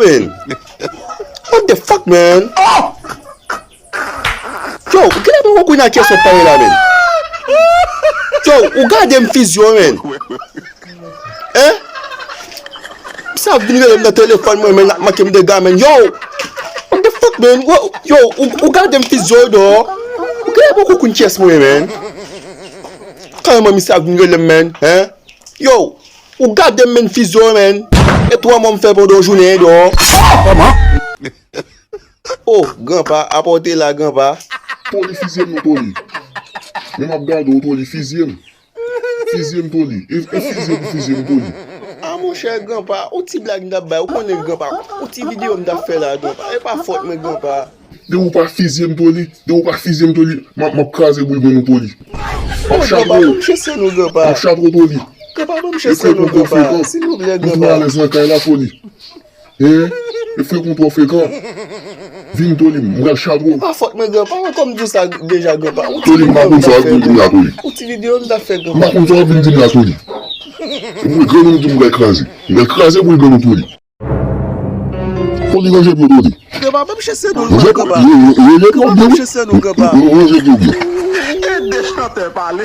man? What the fuck, man? Yo, get up and walk in a case of power, man. Yo, who got them physio, man? Eh? Sa vini them the telephone, man, not make him the guy, man. Yo, what the fuck, man? Yo, who got them physio, though? Who get up and walk in a case, man? Quand même, ça vini them, man. Eh? Yo, who got them men physio, man? Et toi, mon fait pour deux journées, though? Oh, grand-pa, apportez la grand-pa. Toli fizième nou toli. Même ap gado toli fizième. Fizième toli. E fizième toli. Ah mon cher grand-pa, ou ti blague n'a ba, ou connaît grand-pa, ou ti vidéo m'da fait là grand-pa. Et pas faute mais grand-pa. De ou pas fizième toli. M'a krasé bouy bon nou toli. Oh grand-pa, m'chesse nous grand-pa. Ap chatro toli. Grand-pa, m'chesse nous grand-pa. S'il vous plaît Nous grand-pa. les gens la toli. E fréquent fréquent. Vin toli, m'gal chatro. Pas faute mais grand-pa, comme dit ça déjà grand-pa. Toli m'a kon sa vin la toli. Ou ti vidéo m'da fait M'a grand-pa. kon sa vin la toli. Mwen grenou di m'gal krasé. M'gal krasé bouy bon nou toli. Toli ranger pour toli. Grand-pa, m'chesse nous Ranger grand-pa. pour M'chesse nous grand-pa. Ranger pour Et de chanter parler.